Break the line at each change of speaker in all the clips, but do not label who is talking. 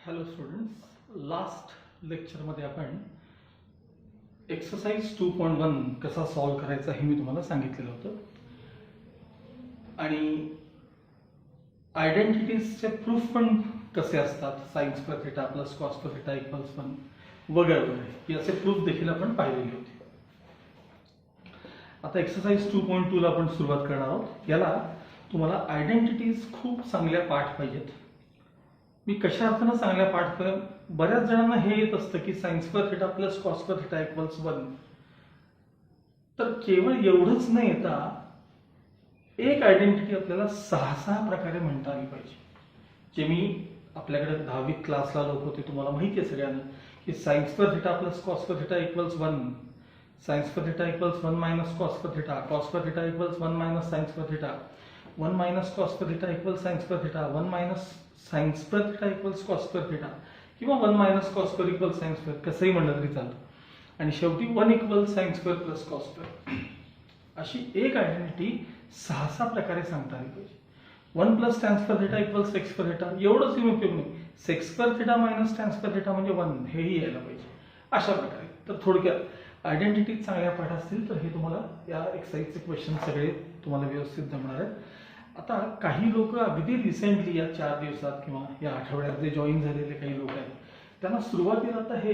Hello students, last लेक्चरमध्ये आपण exercise 2.1 कसा सॉल्व करायचा हे मी तुम्हाला सांगितलेलं होतं आणि आयडेंटिटीजचे प्रूफ पण कसे असतात, sign square theta plus cos square theta equals 1 वगैरे वगैरे याचे प्रूफ देखील आपण पाहिलेले होते. आता एक्सरसाइज 2.2 ला आपण सुरुवात करणार आहोत. याला तुम्हाला आयडेंटिटीज खूप चांगल्या पाठ पाहिजेत. मी कशा अर्थानं चांगल्या पाठ करेन, बऱ्याच जणांना हे येत असतं की sign square theta plus cos square theta equals 1. तर केवळ एवढंच न येता एक आयडेंटिटी आपल्याला 6 प्रकारे म्हणता आली पाहिजे. जे मी आपल्याकडे 10वी क्लासला लोक होते, तुम्हाला माहिती आहे सगळ्यांना की sign square theta plus cos square theta equals 1, sign square theta equals 1 minus cos square theta, cos square theta equals 1 minus sine square theta, 1 minus cos square theta equals sign square theta, 1 minus sine square theta equals cos square theta किंवा 1 minus cos square equals sine square, कसंही म्हणलं तरी चालतं. आणि शेवटी 1 equals sine square plus cos square. अशी एक identity 6 प्रकारे सांगता आली पाहिजे. 1 plus tan square theta equals sec square theta, एवढंच येऊन उपयोग नाही. Sec square theta minus tan square theta म्हणजे 1, हेही यायला पाहिजे. अशा प्रकारे. तर थोडक्यात आयडेंटिटी चांगल्या पाठ असतील तर हे तुम्हाला या एक्सरसाइजचे क्वेश्चन सगळे तुम्हाला व्यवस्थित जमणार आहेत. आता काही लोक अगदी रिसेंटली या 4 दिवसात किंवा या आठवड्यात जे जॉईन झालेले काही लोक आहेत, त्यांना सुरुवातीला आता हे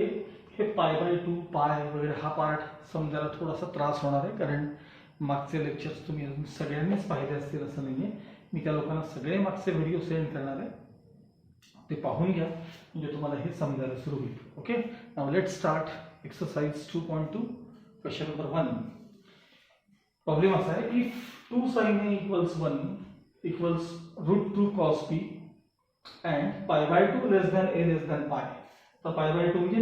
π/2 पाय वगैरे हा पार्ट समजायला थोडासा त्रास होणार आहे, कारण मागचे लेक्चर्स तुम्ही अजून सगळ्यांनीच पाहिले असतील असं नाहीये. मी त्या लोकांना सगळे मागचे व्हिडिओ सेंड करणार आहे, ते पाहून घ्या म्हणजे तुम्हाला हे समजायला सुरू होईल. Okay, now let's start exercise 2.2. Question number 1. Problem असा आहे, if 2 sin a equals 1 equals √2 cos b and π/2 less than a less than pi. तर π/2 म्हणजे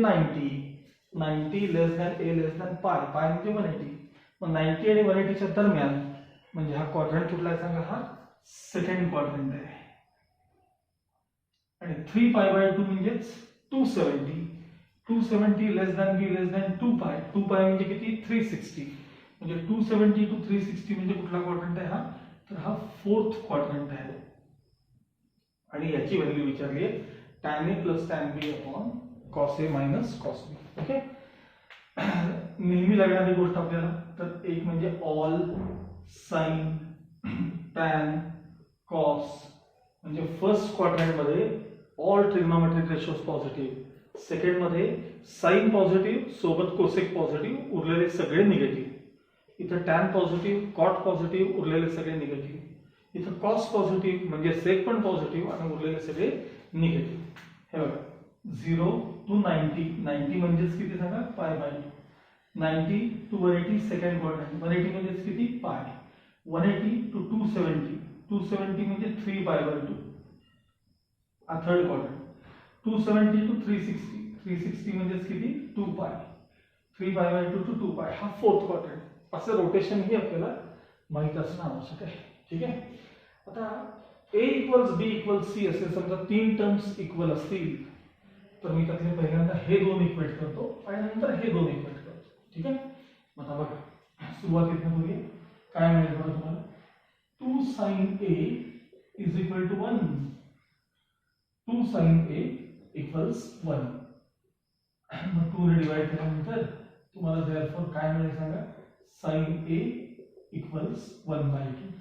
90 less than a less than pi, pi म्हणजे 180. मग 90 आणि 180च्या दरम्यान म्हणजे हा क्वाड्रंट कुठला आहे सांगा, हा सेकंड क्वाड्रंट आहे. आणि 3π/2 म्हणजेच 270 लेस दॅन b लेस दॅन 2π. 2π म्हणजे किती, 360. म्हणजे 270 to 360 म्हणजे कुठला क्वाड्रंट आहे हा, तर हा फोर्थ क्वाड्रंट आहे. आणि याची व्हॅल्यू विचारली आहे tan a plus tan b upon cos a minus cos b. Okay, नेहमी लागणारी गोष्ट आपल्याला, तर एक म्हणजे ऑल साइन tan cos, म्हणजे फर्स्ट क्वाड्रंट मध्ये all trigonometric ratios positive, second मध्ये साइन पॉझिटिव्ह सोबत कोसेक पॉझिटिव्ह, उरलेले सगळे निगेटिव्ह. इथं टॅन पॉझिटिव्ह, कॉट पॉझिटिव्ह, उरलेले सगळे निगेटिव्ह. इथं कॉस पॉझिटिव्ह म्हणजे सेक पण पॉझिटिव्ह आणि उरलेले सगळे निगेटिव्ह. हे बघा, 0 to 90 म्हणजेच किती सांगा, π/2. 90 to 180 सेकंड क्वाड्रंट, 180 म्हणजेच किती, पाय. 180 to 270 म्हणजे 3π/2 थर्ड क्वाड्रंट. 270 to 360 म्हणजेच किती, 2π. 3π/2 to 2π हा फोर्थ क्वाड्रंट. असं रोटेशन ही आपल्याला माहित असणं आवश्यक आहे. ठीक आहे. आता a equals b equals c असे समजा 3 टर्म्स इक्वल असतील, तर मी त्यातले पहिल्यांदा हे 2 इक्वेट करतो आणि नंतर हे 2 इक्वेट करतो. ठीक आहे. आता बघा, सुरुवातीला बघूया काय मिळेल बघा तुम्हाला. 2 sin a is equal to 1. 2 sin a equals 1. मग 2 ने डिवाइड केल्यानंतर तुम्हाला देअरफॉर काय मिळेल सांगा, sin a इक्वल्स 1/2.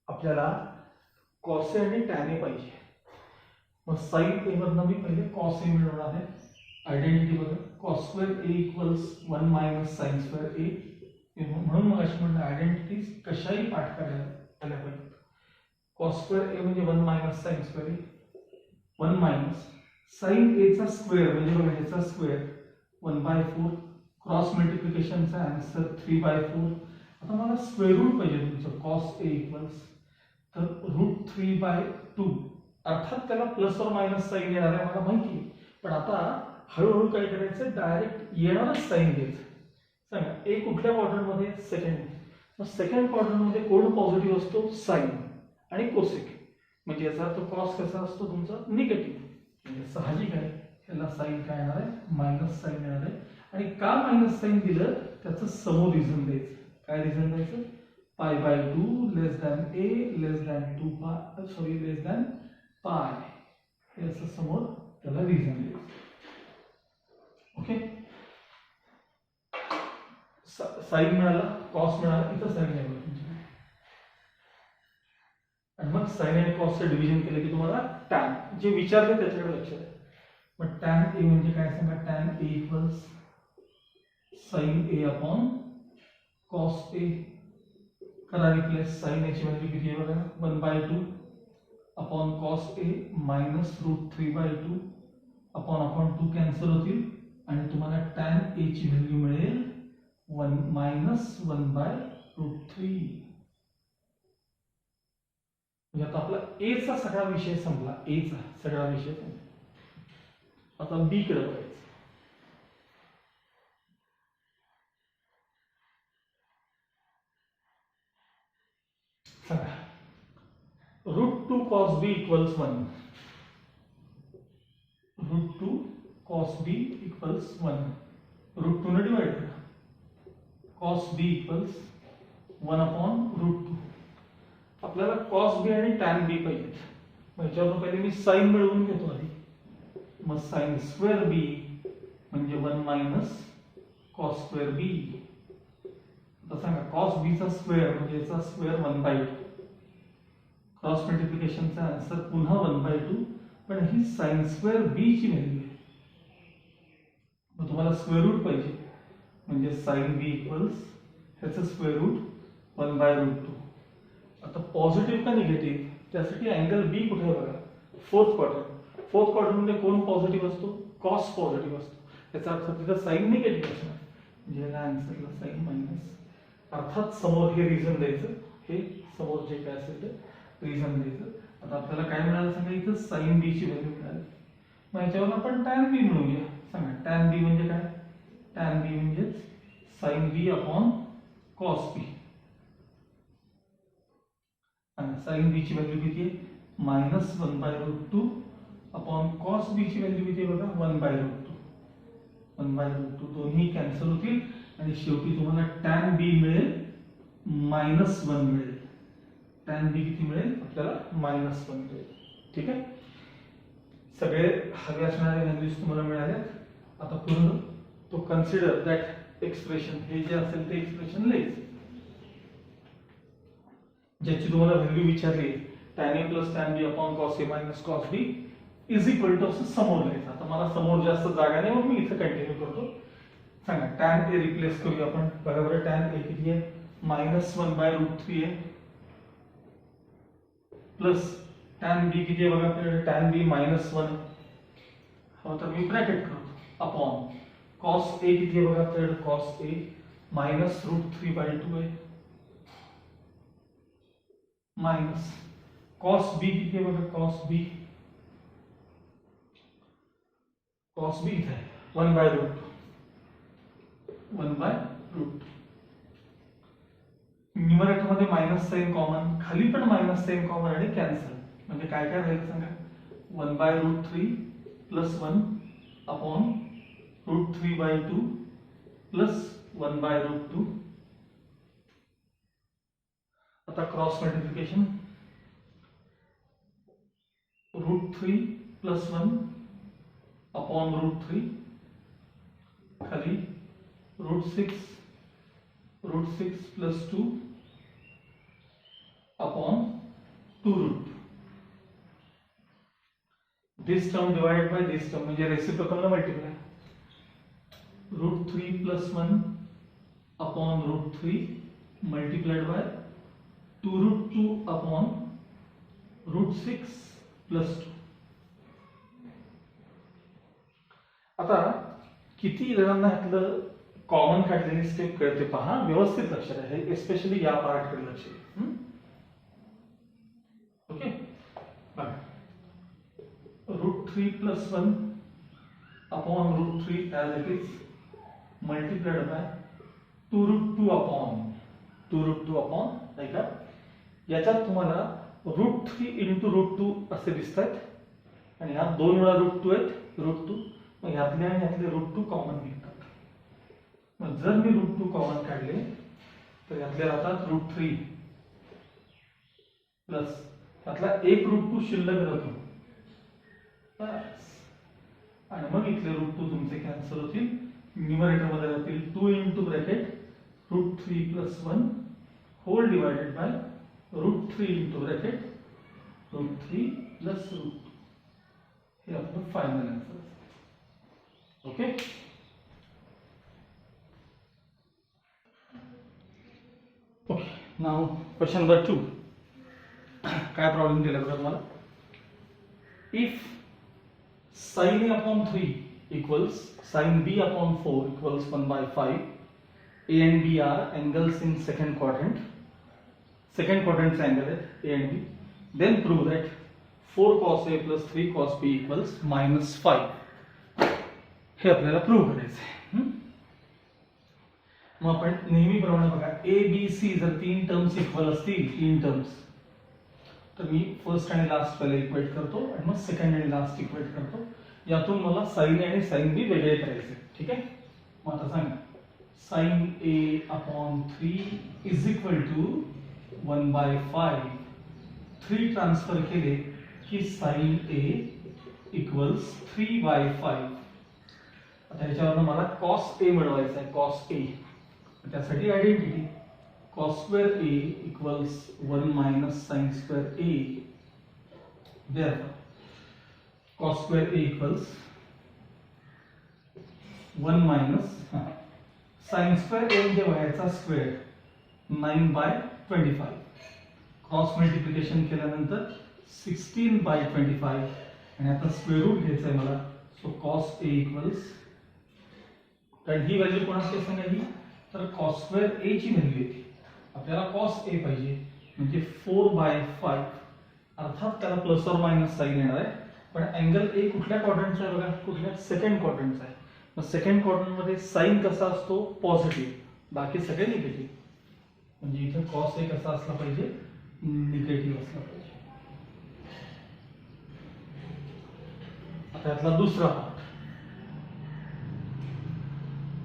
आपल्याला cos a आणि tan a पाहिजे. मग sin a मधनं मी पहिले cos a मिळवणार आहे. आयडेंटिटी बघा, cos square a equals 1 minus sine square a. म्हणून मग अशी म्हणलं आयडेंटिटीज कशाही पाठ करायला आल्या पाहिजेत. cos स्क्वेअर a म्हणजे 1 minus sine square a, 1 minus sine a चा स्क्वेअर म्हणजे बघा ह्याचा स्क्वेअर 1/4, क्रॉस मल्टिप्लिकेशनचा आन्सर 3/4. आता मला स्क्वेअर रूट पाहिजे तुमचं cos a इक्वल्स, तर √3/2. अर्थात त्याला प्लस और मायनस साइन येणार आहे मला माहिती आहे, पण आता हळूहळू काय करायचं, डायरेक्ट येणारच साइन घ्यायचं. सांगा a कुठल्या क्वाड्रंट मध्ये, सेकंड. मग सेकंड क्वाड्रंट मध्ये कोण पॉझिटिव्ह असतो, साइन आणि कोसेक. म्हणजे याचा अर्थ कॉस कसा असतो तुमचा, निगेटिव्ह. म्हणजे साहजिक आहे याला साइन काय येणार आहे, मायनस साइन येणार आहे. आणि का मायनस साइन दिलं त्याचं समोर रिझन द्यायचं. काय रिझन द्यायचं, π/2 less than a less than 2π, sorry less than pi. हे असं समोर त्याला रिझन द्यायचं. ओके, साइन मिळाला, कॉस मिळाला, इथं साइन आहे बघा. आणि मग साइन आणि कॉसचं डिव्हिजन केलं की तुम्हाला टॅन जे विचारले त्याच्याकडे लक्ष द्या. मग टॅन ए म्हणजे काय सांगा. Tan A equals sign A upon cos A. करा रिप्लेस. साइन ए ची व्हॅल्यू किती आहे बघा. 1/2 upon cos A minus √3/2 upon 2 cancel होतील आणि तुम्हाला टॅन ए ची व्हॅल्यू मिळेल 1 मायनस 1/√3. म्हणजे आता आपला ए चा सगळा विषय संपला. ए चा सगळा विषय संपला. आता बी कडे बघायचं. सांगा. √2 cos b equals 1. √2 cos b equals 1. √2 ने डिवाइड करा. cos b equals 1 upon √2. आपल्याला cos b आणि tan b पाहिजेत. मग याच्यावरून पहिले मी साइन मिळवून घेतो आधी. मग साइन स्क्वेअर b म्हणजे 1 मायनस cos स्क्वेअर b. आता सांगा cos b चा स्क्वेअर म्हणजे याचा स्क्वेअर 1/2. क्रॉस मल्टिप्लिकेशनचा आन्सर पुन्हा 1/2, पण ही साइन स्क्वेअर b ची व्हॅल्यू आहे. मग तुम्हाला स्क्वेअर रूट पाहिजे म्हणजे साइन b इक्वल्स ह्याचं स्क्वेअर रूट 1/√2. आता पॉझिटिव्ह का निगेटिव्ह त्यासाठी अँगल बी कुठे आहे बघा. Fourth quadrant. फोर्थ क्वाड्रंट मध्ये कोण पॉझिटिव्ह असतो. कॉस पॉझिटिव्ह असतो. याचा अर्थ तिथं साइन निगेटिव्ह असणार म्हणजे याला आन्सरला साइन मायनस. अर्थात समोर हे रिझन द्यायचं. हे समोर जे काय असेल ते रिझन द्यायचं. आता आपल्याला काय मिळालं सांगा. इथं साइन बी ची व्हॅल्यू मिळाली. मग याच्यावर आपण टॅन बी मिळवूया. सांगा टॅन बी म्हणजे काय. टॅन बी म्हणजे साइन बी अपॉन कॉस बी. साइन बी ची व्हॅल्यू किती आहे. मायनस 1/√2 अपॉन कॉस बी ची व्हॅल्यू किती आहे बघा. 1/√2. 1/√2 दोन्ही कॅन्सल होतील आणि शेवटी तुम्हाला टॅन बी मिळेल -1 मिळेल. टॅन बी किती मिळेल आपल्याला -1 मिळेल. ठीक आहे. सगळे हवे असणारे व्हॅल्यूज तुम्हाला मिळाले. आता पूर्ण तो कन्सिडर दॅट एक्सप्रेशन हे जे असेल ते एक्सप्रेशन लिहायचं ज्याची तुम्हाला व्हॅल्यू विचारली. tan a plus tan b upon cos a minus cos b is equal to असं समोर लिहायचं. आता मला समोर जास्त जागा नाही मग मी इथं कंटिन्यू करतो. सांगा tan a रिप्लेस करूया आपण. बरोबर. tan a किती आहे -1/√3 आहे प्लस tan b किती आहे बघा आपल्याकडे. tan b -1 हो तर मी ब्रॅकेट करतो अपॉन cos a किती आहे बघा आपल्याकडे. cos a -√3/2 आहे माइनस cos b किती आहे बघा. cos b इथे आहे 1/√2. न्यूमरेटर मध्ये मायनस साइन कॉमन, खाली पण मायनस साइन कॉमन आणि कॅन्सल म्हणजे काय काय राहील सांगा. 1/√3 प्लस 1 अपॉन √3/2 प्लस 1/√2. आता क्रॉस मल्टिप्लिकेशन. √3 प्लस 1 अपॉन √3 खाली √6 plus 2 upon 2√2. This term divided by this term म्हणजे रेसिप्रोकल ना multiply. √3 plus 1 upon √3 multiplied by 2√2 upon √6 plus 2. आता किती जणांना ह्यातलं कॉमन काढलेली स्टेप कळते पहा. व्यवस्थित लक्ष द्या. हे स्पेशली या पार्टकडे लक्ष द्या. ओके बघा. √3 plus 1 upon √3 as it is multiplied by 2√2 upon नाही का. याच्यात तुम्हाला √3 इंटू √2 असे दिसतात आणि ह्या 2 वेळा √2 आहेत. √2 मग ह्यातले आणि ह्यातले √2 कॉमन निघतात. मग जर मी √2 कॉमन काढले तर यातले राहतात √3 प्लस ह्यातला एक √2 शिल्लक राहतो आणि मग इथले √2 तुमचे कॅन्सल होतील, न्यूमरेटर मध्ये राहतील 2 into bracket √3 + 1 whole divided by √3 into bracket √3 + √2. हे आपलं final answer. Okay. Okay, now question number 2. काय प्रॉब्लेम दिला बघा तुम्हाला. If sin A upon 3 equals sin B upon 4 equals 1/5, A and B are angles in second quadrant. Second quadrant angle है A and B. Then prove that 4 cos A plus 3 cos B equals -5. हे आपल्याला prove करायचं आहे. मग आपण नेहमीप्रमाणे बघा A B C जर तीन टर्म्स इक्वल असतील, तीन टर्म्स, तर मी फर्स्ट आणि लास्ट पहिले इक्वेट करतो आणि मग सेकंड आणि लास्ट इक्वेट करतो. यातून मला साइन A आणि साइन B वेगळे करायचे. ठीक आहे. मग आता सांगा sin A upon 3 is equal to 1/5. 3 transfer केले की sin A इक्वल्स 3/5. आता याच्यावरून मला cos A मिळवायचा आहे. cos A त्यासाठी identity cos square A equals 1 minus sin square A. Therefore, cos square A equals 1 minus sin square A म्हणजे व्हायचा स्क्वेअर 9/25. क्रॉस मल्टिप्लिकेशन केल्यानंतर 16/25 आणि आता स्क्वेअर रूट घ्यायचं आहे मला. सो cos A equals, कारण ही व्हॅल्यू कोणाची सांगायची, तर cos square A ची व्हॅल्यू येते. आपल्याला cos A पाहिजे म्हणजे 4/5. अर्थात त्याला प्लस और मायनस साइन येणार आहे, पण अँगल A कुठल्या क्वाड्रंटचा आहे बघा, कुठल्या सेकंड क्वाड्रंटचा आहे. मग सेकंड क्वाड्रंट मध्ये साइन कसा असतो, पॉझिटिव्ह, बाकी सगळे निगेटिव्ह. म्हणजे इथे cos A कसा असला पाहिजे, निगेटिव्ह असला पाहिजे. आता यातला दुसरा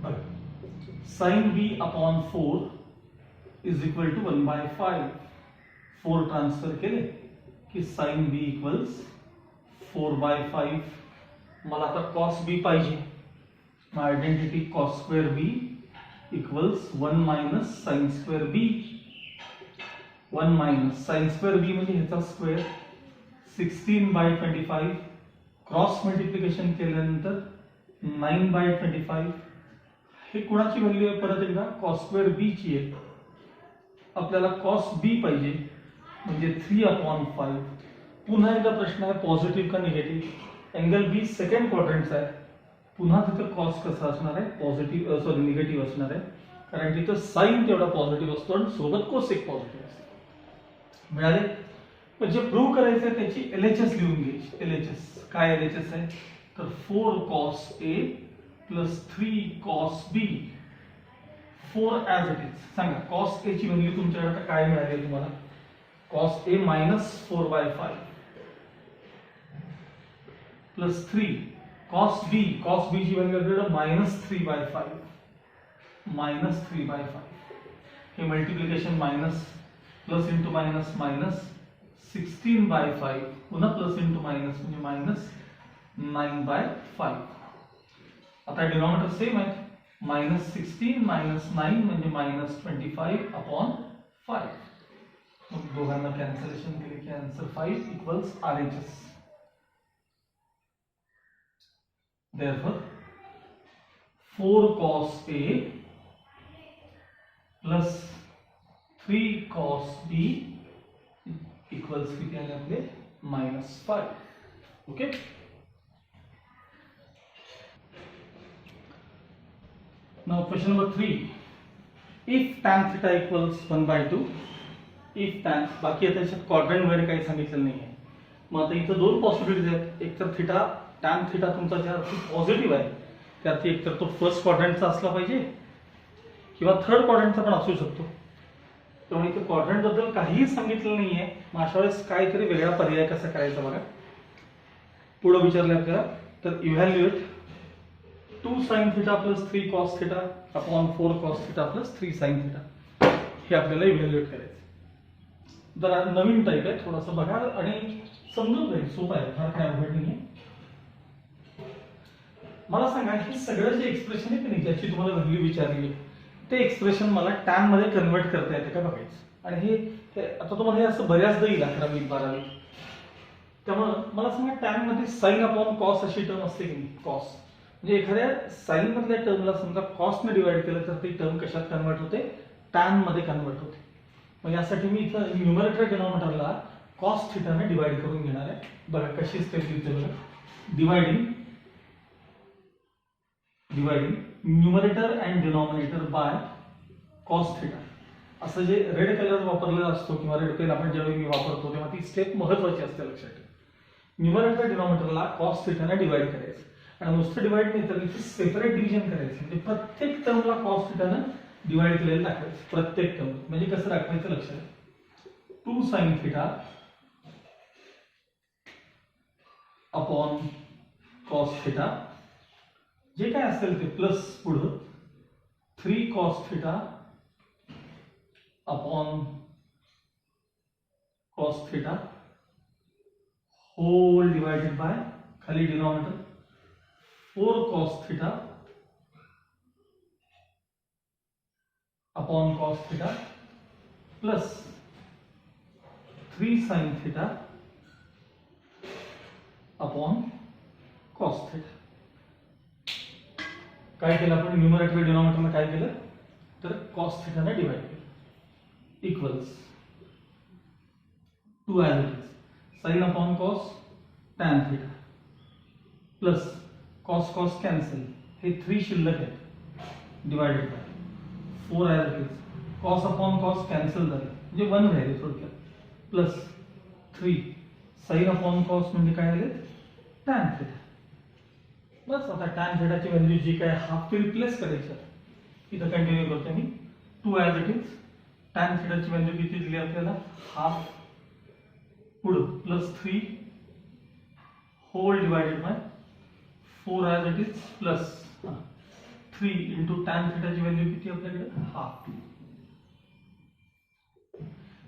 part, sin B upon 4 is equal to 1/5. 4 transfer केले की sin B equals 4/5. मला आता cos B पाहिजे. मग identity cos square B equals 1 minus sin square B. 1 minus sin square B म्हणजे ह्याचा स्क्वेअर 16/25. क्रॉस मल्टिप्लिकेशन केल्यानंतर 9/25. हे कोणाची व्हॅल्यू आहे, परत एकदा cos square B ची आहे. आपल्याला cos B पाहिजे म्हणजे 3/5. पुन्हा एकदा प्रश्न आहे पॉझिटिव्ह का निगेटिव्ह. अँगल B सेकंड क्वाड्रंटचा आहे. पुन्हा तिथे cos कसा असणार आहे, पॉझिटिव्ह सॉरी निगेटिव्ह असणार आहे, कारण तिथे साइन तेवढा पॉझिटिव्ह असतो आणि सोबत कोसेक पॉझिटिव्ह असतो. मिळाले. म्हणजे प्रूव्ह करायचं आहे त्याची LHS लिहून घ्यायची. LHS काय LHS आहे, तर 4 cos A plus 3 cos B. 4 as it is. सांगा cos A ची व्हॅल्यू तुमच्याकडे आता काय मिळाली तुम्हाला, cos A minus 4/5 plus 3 cos B. cos B ची व्हॅल्यू आपल्याकडे -3/5. -3/5. हे multiplication minus plus into minus minus 16/5. पुन्हा प्लस इंटू मायनस म्हणजे -9/5. आता डिनॉमिनेटर सेम आहे. -16 - 9 म्हणजे -25/5. मग दोघांना कॅन्सलेशन केले की answer 5 equals RHS. Therefore 4 cos A plus 3 cos B equals किती आले आपले, -5. Okay. Now question number 3. If tan theta equals 1/2. If tan, बाकी आता याच्यात क्वाड्रंट वगैरे काही सांगितलेलं नाही आहे. मग आता इथं दोन पॉसिबिलिटीज आहेत. एक तर थिटा, tan थिटा तुमचा ज्या अर्थी पॉझिटिव्ह आहे त्या अर्थी एकतर तो फर्स्ट क्वाड्रंटचा असला पाहिजे किंवा थर्ड क्वाड्रंटचा पण असू शकतो. त्यामुळे इथे क्वाड्रंट बद्दल काहीही सांगितलेलं नाही आहे. मग अशा वेळेस काहीतरी वेगळा पर्याय कसा करायचा बघा. पुढे विचारलं आपल्याला, तर evaluate 2 sin theta plus 3 cos theta upon 4 cos theta plus 3 sin theta. हे आपल्याला इव्हॅल्युएट करायचं. जरा नवीन टाईप आहे, थोडासा बघा आणि समजून जाईल, सोपा आहे, फार काय अवघड नाही आहे. मला सांगा हे सगळं जे एक्सप्रेशन आहे की नाही ज्याची तुम्हाला व्हॅल्यू विचारली आहे ते एक्सप्रेशन मला टॅन मध्ये कन्वर्ट करता येते का बघायचं. आणि हे आता तुम्हाला हे असं बऱ्याचदा येईल 11वी 12वी. त्यामुळं मला सांगा टॅन मध्ये साइन अपॉन कॉस अशी टर्म असते की नाही. कॉस म्हणजे एखाद्या साइन मधल्या टर्मला समजा कॉसने डिवाइड केलं तर ती टर्म कशात कन्वर्ट होते, टॅन मध्ये कन्वर्ट होते. मग यासाठी मी इथं न्यूमरेटर डिनॉमिनेटरला कॉस थिटाने डिवाइड करून घेणार आहे. बघा कशी स्टेप लिहिते बघा. Dividing numerator and denominator by cos theta. असं जे रेड कलर वापरलेला असतो किंवा रेड पेन आपण ज्यावेळी मी वापरतो तेव्हा ती स्टेप महत्वाची असते लक्षात ठेवा. न्यूमरेटर डिनॉमिनेटरला कॉस थिटाने डिवाइड करायचं आणि नुसतं डिवाइड नाही तर इथे सेपरेट डिव्हिजन करायचं. म्हणजे प्रत्येक टर्मला कॉस थिटाने डिवाइड केलेलं दाखवायचं. प्रत्येक टर्म म्हणजे कसं दाखवायचं लक्षात. 2 sin theta upon cos theta जे काय असेल ते प्लस पुढं 3 cos theta upon cos theta whole divided by खाली denominator 4 cos theta upon cos theta plus 3 sin theta upon cos theta. काय केलं आपण न्यूमरेटर डिनॉमिनेटरला काय केलं तर cos थिटाने डिवाइड केलं equals 2 as it is sin upon cos tan theta plus cos cancel हे 3 शिल्लक आहेत divided by 4 as it is cos upon cos cancel झालं म्हणजे 1 राहिले थोडक्यात प्लस 3 sin upon cos म्हणजे काय आले tan थिटा. बस आता tan थिटाची व्हॅल्यू जी काय हाफ ती रिप्लेस करायची. इथं कंटिन्यू करतो मी 2 as it is tan थिटाची व्हॅल्यू किती दिली आपल्याला हाफ पुढं plus 3 whole divided by 4 as it is plus 3 into tan थिटाची व्हॅल्यू किती आपल्याकडे हाफ.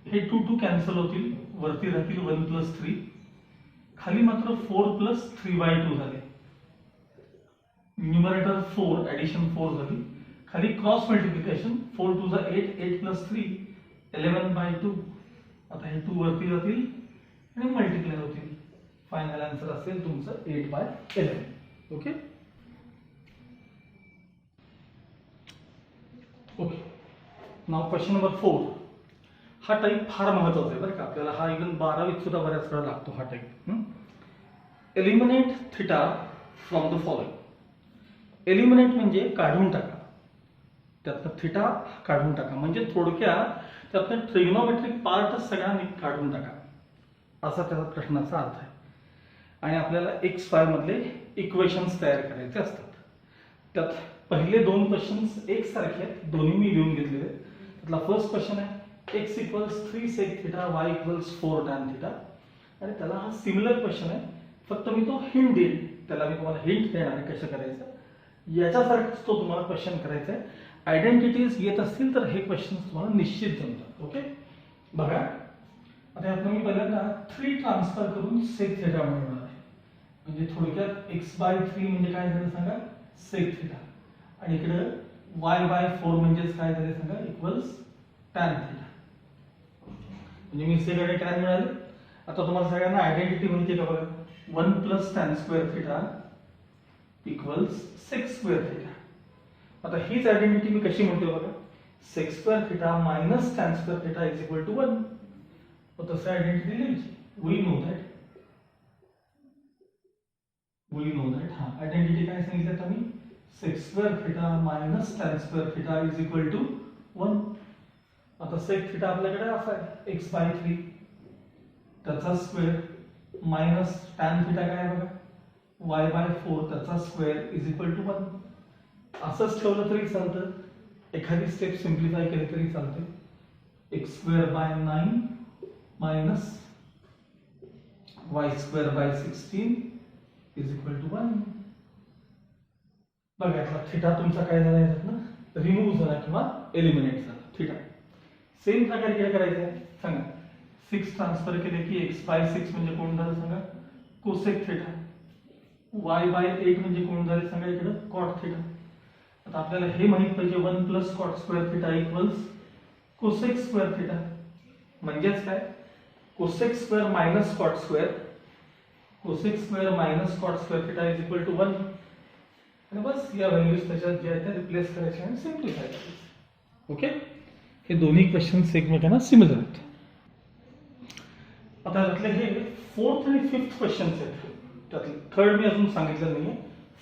हे 2 कॅन्सल होतील वरती राहतील 1 प्लस 3 खाली मात्र 4 प्लस 3/2 झाले. न्यूमरेटर 4 ऍडिशन 4 झाली खाली क्रॉस मल्टिप्लिकेशन 4 2 जा 8 8 प्लस 3 11/2. आता हे 2 वरती जातील आणि मल्टिप्लाय होतील. फायनल आन्सर असेल तुमचं 8/11. Okay okay. Now question number 4. हा टाईप फार महत्वाचा आहे बरं का आपल्याला. हा इव्हन 12वीत सुद्धा बऱ्याच वेळा लागतो हा type. Eliminate theta from the following. Eliminate म्हणजे काढून टाका. त्यातनं थिटा काढून टाका म्हणजे थोडक्यात त्यातनं ट्रिग्नोमेट्रिक पार्ट सगळ्यांनी काढून टाका असा त्याचा प्रश्नाचा अर्थ आहे. आणि आपल्याला XY मधले इक्वेशन्स तयार करायचे असतात. त्यात पहिले 2 क्वेश्चन्स एकसारखे आहेत. दोन्ही मी लिहून घेतलेले. त्यातला फर्स्ट क्वेश्चन आहे x = 3 sec theta y = 4 tan theta. आणि त्याला हा सिमिलर क्वेश्चन आहे. फक्त मी तो हिंट देईन. त्याला मी तुम्हाला हिंट देणार आहे कसं करायचं. याच्यासारखाच तो तुम्हाला क्वेश्चन करायचा आहे. आयडेंटिटीज येत असतील तर हे क्वेश्चन तुम्हाला निश्चित जमतात. ओके बघा आता यातनं मी पहिल्यांदा 3 ट्रान्सफर करून sec थिटा मिळवणार आहे. म्हणजे थोडक्यात x/3 म्हणजे काय झालं सांगा sec थिटा आणि इकडे y/4 म्हणजेच काय झाले सांगा इक्वल्स tan थिटा. म्हणजे मी sec आणि tan मिळाले. आता तुम्हाला सगळ्यांना आयडेंटिटी माहिती आहे का बघा 1 + tan square theta equals sec square theta. आता हीच आयडेंटिटी मी कशी म्हणतो बघा sec square theta - tan square theta = 1. तर तसं आयडेंटिटी लिहायची. वी नो दॅट हा आयडेंटिटी काय सांगितलं आता मी sec square theta - tan square theta = 1. आता sec थिटा आपल्याकडे असा आहे x/3 त्याचा स्क्वेअर मायनस tan थिटा काय बघा y/4 त्याचा स्क्वेअर = 1. असंच ठेवलं तरी चालतं. एखादी स्टेप सिम्प्लिफाय केली तरी चालते. x²/9 minus y²/16 = 1. बघा आता थिटा तुमचा काय झाला याच्यातनं रिमूव्ह झाला किंवा एलिमिनेट झाला थिटा. सेम प्रकारे काय करायचं आहे सांगा. 6 ट्रान्सफर केले की x/6 म्हणजे कोण झालं सांगा कोसेक थिटा y बाय 8 म्हणजे कोण झाले सांगा इकडं कॉट थिटा. आता आपल्याला हे माहित पाहिजे 1 plus cot square theta equals cosec square theta. म्हणजेच काय cosec square minus cot square, cosec square minus cot square theta is equal to 1. आणि बस या व्हॅल्यूज त्याच्यात ज्या आहेत त्या रिप्लेस करायच्या आणि सिम्प्लिफाय करायचं. ओके, हे दोन्ही क्वेश्चन्स एकमेकांना सिमिलर आहेत. आता त्यातले हे फोर्थ आणि फिफ्थ क्वेश्चन्स आहेत. त्यातले थर्ड मी अजून सांगितलं नाहीये.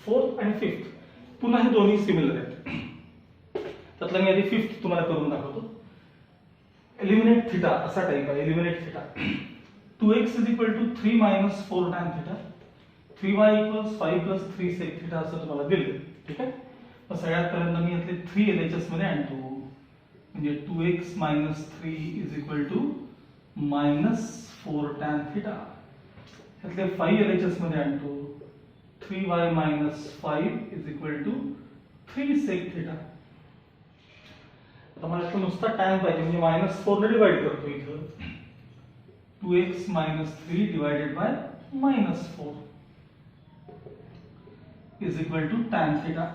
फोर्थ आणि फिफ्थ पुन्हा हे दोन्ही सिमिलर आहेत. त्यातला मी आधी फिफ्थ तुम्हाला करून दाखवतो. एलिमिनेट थिटा असा टाइप आहे. Eliminate theta 2x is equal to 3 minus 4 tan theta, 3y equals 5 plus 3 sec theta असं तुम्हाला दिलं. ठीक आहे. मग सगळ्यात पहिल्यांदा मी यातले 3 LHS मध्ये आणतो. म्हणजे 2x minus 3 is equal to minus 4 tan theta. यातले 5 LHS मध्ये आणतो. 3y minus 5 is equal to 3 sec theta. आता मला नुसता टॅन पाहिजे म्हणजे मायनस 4 ने डिवाइड करतो इथं. 2x minus 3 divided by minus 4 is equal to tan theta.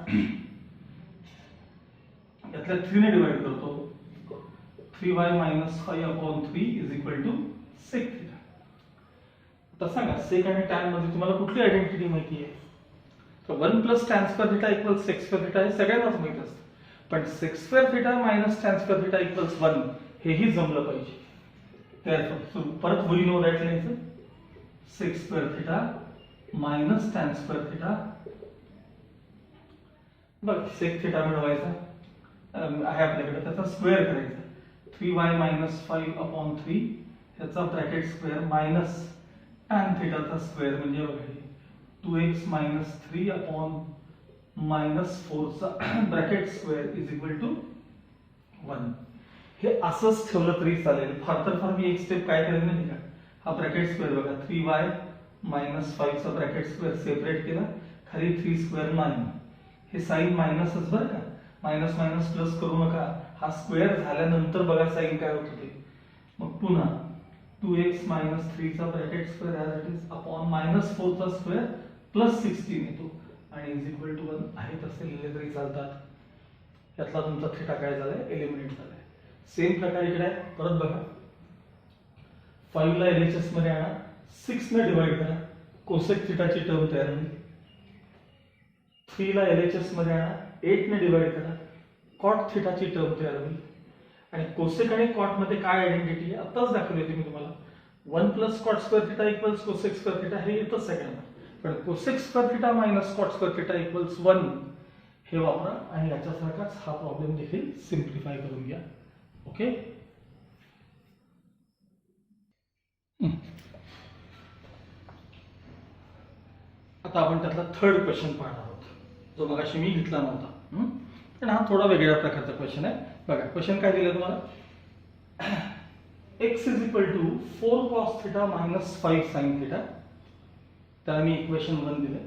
यातल्या 3 ने डिवाइड करतो. 3y minus 5 upon 3 is equal to sec theta. आता सांगा सेक आणि टॅन मध्ये तुम्हाला कुठली आयडेंटिटी माहिती आहे? तर 1 plus tan square theta equals sec square theta हे सगळ्यांनाच माहित असतं. पण sec square theta minus tan square theta equals 1 हेही जमलं पाहिजे. परत वी नो दॅट लिहायचं. Sec square theta minus tan square theta. बघ सेक थिटा मिळवायचा आहे आपल्याकडे, त्याचा स्क्वेअर करायचा. 3y मायनस 5 अपॉन 3 याचा ब्रॅकेट स्क्वेअर मायनस टॅन थिटाचा स्क्वेअर म्हणजे बघा 2x मायनस 3 अपॉन मायनस 4 चा bracket square is equal to 1. हे असंच ठेवलं तरी चालेल. फार तर फार मी एक स्टेप काय करेन नाही का, हा ब्रॅकेट स्क्वेअर बघा 3y मायनस 5 चा ब्रॅकेट स्क्वेअर सेपरेट केला, खाली 3 स्क्वेअर 9. हे साइन मायनसच बरं का, मायनस मायनस प्लस करू नका. हा स्क्वेअर झाल्यानंतर बघा साइन काय होत होते. मग पुन्हा 2x मायनस 3 चा bracket square as it is upon minus 4 चा स्क्वेअर प्लस 16 येतो आणि इज इक्वल टू 1 आहे तसे लिहिले तरी चालतात. यातला तुमचा थिटा काय झालाय एलिमिनेट झालाय. सेम प्रकार इकडे आहे. परत बघा 5 ला LHS मध्ये आणा, 6 ने डिवाइड करा, कोसेक थिटाची टर्म तयार होईल. 3 ला LHS मध्ये आणा, 8 ने डिवाइड करा, कॉट थिटाची टर्म तयार होईल. आणि कोसेक आणि कॉट मध्ये काय आयडेंटिटी आहे आताच दाखवली होती मी तुम्हाला. 1 plus cot square theta equals cosec square theta हे येतच सगळ्यांना. पण cosec square theta minus cot square theta equals 1 हे वापरा आणि याच्यासारखाच हा प्रॉब्लेम देखील सिम्प्लिफाय करून घ्या. ओके. आता आपण त्यातला थर्ड क्वेश्चन पाहणार आहोत जो मगाशी मी घेतला नव्हता. पण हा थोडा वेगळ्या प्रकारचा क्वेश्चन आहे. बघा क्वेश्चन काय दिलं तुम्हाला. x is equal to 4 cos theta minus 5 sine theta. त्याला मी इक्वेशन 1 दिलं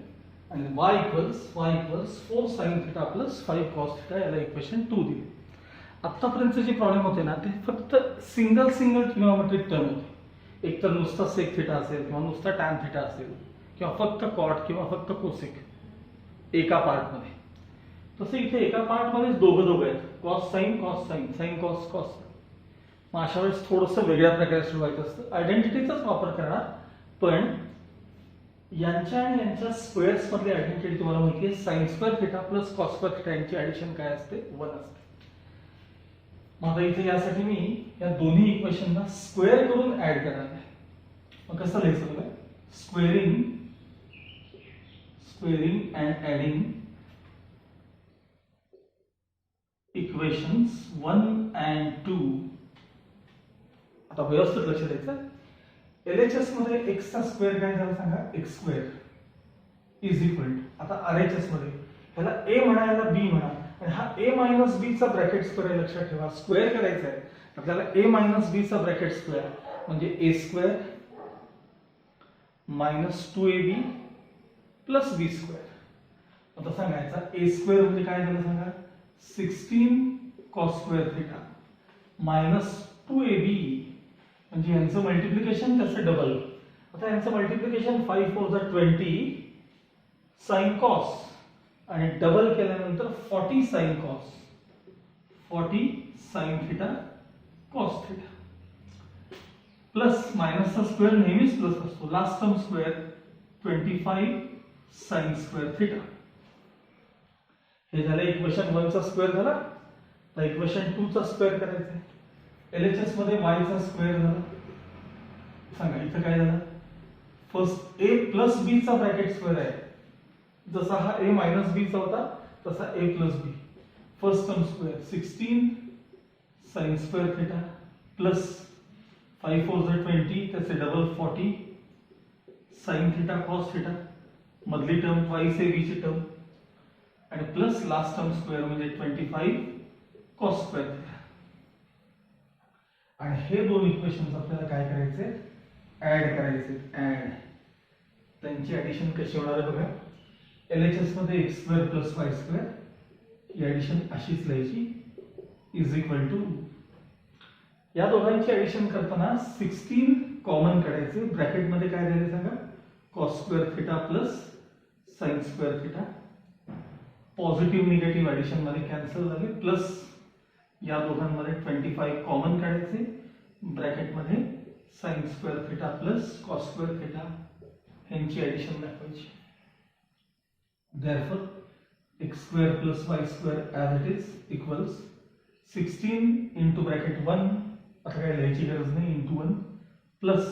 आणि y equals 4 sine theta plus 5 cos theta याला इक्वेशन 2 दिले. आतापर्यंतचे जे प्रॉब्लेम होते ना ते फक्त सिंगल ट्रिग्नोमेट्रिक टर्म होते. एक तर नुसता सेक थिटा असेल किंवा नुसता टॅन थिटा असेल किंवा फक्त कॉट किंवा फक्त कोसेक एका पार्ट मध्ये. तसं इथे एका पार्ट मध्ये दोघं आहेत, कॉस साइन साइन कॉस. मग अशा वेळेस थोडंसं वेगळ्या प्रकारे सोडवायचं असतं. आयडेंटिटीचाच वापर करणार, पण यांच्या आणि यांच्या स्क्वेअर्स मधली आयडेंटिटी तुम्हाला माहिती आहे. Sign square theta plus cos square theta यांची ऍडिशन काय असते 1 असते. मग आता इथे यासाठी मी या दोन्ही इक्वेशनला स्क्वेअर करून ऍड करणार आहे. मग कसं लिहायचं बघा. Squaring and adding equations 1 and 2. आता व्यवस्थित लक्ष द्यायचं. LHS मध्ये x चा स्क्वेअर काय झाला सांगा, x square is equal to, आता RHS मध्ये ह्याला a म्हणा ह्याला b म्हणा आणि हा a मायनस b चा ब्रॅकेट स्क्वेअर लक्षात ठेवा. स्क्वेअर करायचा आहे आपल्याला a मायनस b चा ब्रॅकेट स्क्वेअर म्हणजे a square minus 2ab plus b square. आता सांगायचा a स्क्वेअर म्हणजे काय झालं सांगा 16 cos square theta minus 2ab म्हणजे यांचं मल्टिप्लिकेशन त्याचं डबल. आता यांचं मल्टिप्लिकेशन 5 4 20 साइन कॉस आणि डबल केल्यानंतर 40 sine cos, 40 sine theta cos theta, plus मायनसचा स्क्वेअर नेहमीच प्लस असतो, last term square 25 sine square theta. हे झालं इक्वेशन 1 चा स्क्वेअर झाला. तर इक्वेशन 2 चा स्क्वेअर करायचा आहे. LHS मध्ये y चा स्क्वेअर झाला. सांगा इथं काय झालं, फर्स्ट a प्लस b चा ब्रॅकेट स्क्वेअर आहे. जसा हा a मायनस b चा होता तसा a plus b, first term square 16 sign square theta plus 5 4 20 त्याचे double 40 sine theta cos theta, मधली टर्म y से b ची टर्म आणि प्लस लास्ट टर्म स्क्वेअर म्हणजे 25 कॉस स्क्वेअर थिटा. आणि हे दोन इक्वेशन्स आपल्याला काय करायचे, ऍड करायचे. ऍड त्यांची ऍडिशन कशी होणार आहे बघा. LHS मध्ये x square plus y square, ही ऍडिशन अशीच लिहायची, इज इक्वल टू या दोघांची ऍडिशन करताना 16 कॉमन काढायचे. ब्रॅकेट मध्ये काय राहिले सांगा, cos square theta plus sign square theta. Positive negative addition मध्ये कॅन्सल झाले, प्लस या दोघांमध्ये 25 कॉमन काढायचे. ब्रॅकेट मध्ये sign square theta plus cos square theta यांची ऍडिशन दाखवायची. Therefore, x square plus y square as it is equals 16 into bracket 1 आता काय लिहायची गरज नाही, into 1 plus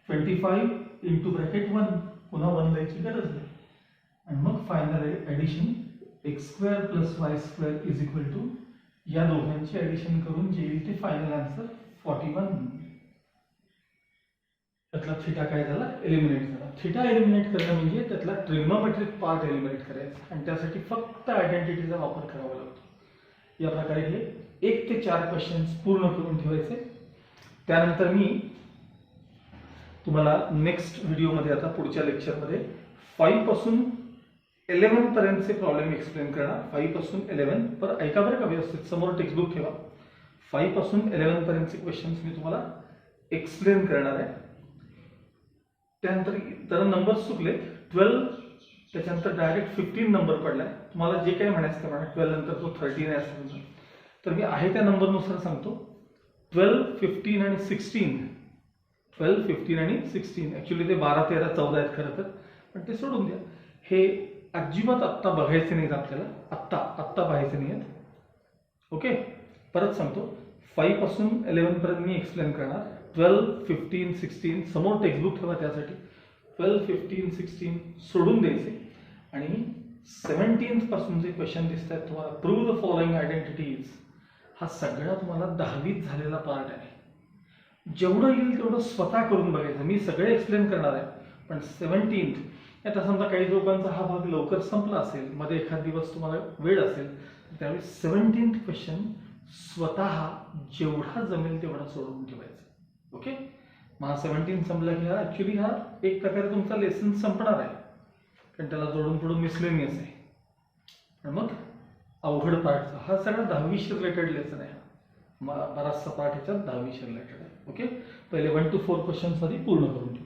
25 into bracket 1 पुन्हा 1 लिहायची गरज नाही. आणि मग final addition x square plus y square is equal to या दोघांची ऍडिशन करून जे येईल ते फायनल आन्सर 41. त्यातला थिटा काय झाला, एलिमिनेट झाला. थिटा एलिमिनेट करणं म्हणजे त्यातला ट्रिग्नोमेट्रिक पार्ट एलिमिनेट करायचा आणि त्यासाठी फक्त आयडेंटिटीचा वापर करावा लागतो. या प्रकारे हे 1 ते 4 क्वेश्चन्स पूर्ण करून ठेवायचे. त्यानंतर मी तुम्हाला नेक्स्ट व्हिडिओमध्ये आता पुढच्या लेक्चरमध्ये 5 पासून 11 पर्यंतचे प्रॉब्लेम एक्सप्लेन करणार. 5 पासून 11 पर ऐका बरं का व्यवस्थित, समोर टेक्स्टबुक ठेवा. 5 पासून 11 पर्यंतचे क्वेश्चन्स मी तुम्हाला एक्सप्लेन करणार आहे. त्यानंतर जरा नंबर चुकले, 12 त्याच्यानंतर डायरेक्ट 15 नंबर पडलाय. तुम्हाला जे काही म्हणायचं ते म्हणा, 12 नंतर तो 13 आहे असं म्हणा. तर मी आहे त्या नंबरनुसार सांगतो. 12, 15 आणि 16. 12, 15 आणि 16 ऍक्च्युली ते 12, 13, 14 आहेत खरं तर, पण ते सोडून द्या. हे अजिबात आत्ता बघायचे नाहीत आपल्याला, आत्ता पाहायचे नाहीत. ओके, परत सांगतो. 5 पासून 11 पर्यंत मी एक्सप्लेन करणार. 12, 15, 16 समोर टेक्स्टबुक ठेवा त्यासाठी. 12, 15, 16 सोडून द्यायचे आणि 17th पासून जे क्वेश्चन दिसत आहेत तुम्हाला, प्रूव्ह द फॉलोइंग आयडेंटिटीज, हा सगळा तुम्हाला 10वीत झालेला पार्ट आहे. जेवढं येईल तेवढं स्वतः करून बघायचं. मी सगळे एक्सप्लेन करणार आहे, पण 17th आता समजा काही लोकांचा हा भाग लवकर संपला असेल, मध्ये एखाद दिवस तुम्हाला वेळ असेल, त्यावेळी 17th क्वेश्चन स्वतः जेवढा जमेल तेवढा सोडवून ठेवायचा. ओके, मग 17 संपला की हा ऍक्च्युली हा एक प्रकारे तुमचा लेसन संपणार आहे, कारण त्याला जोडून पुढून मिसलेनियस आहे. पण मग अवघड पार्टचा हा सगळा 10वीशी रिलेटेड लेसन आहे. बराचसा पार्ट ह्याच्यात 10वीशी रिलेटेड आहे. ओके, पहिले 1 to 4 क्वेश्चन्स आधी पूर्ण करून ठेवू.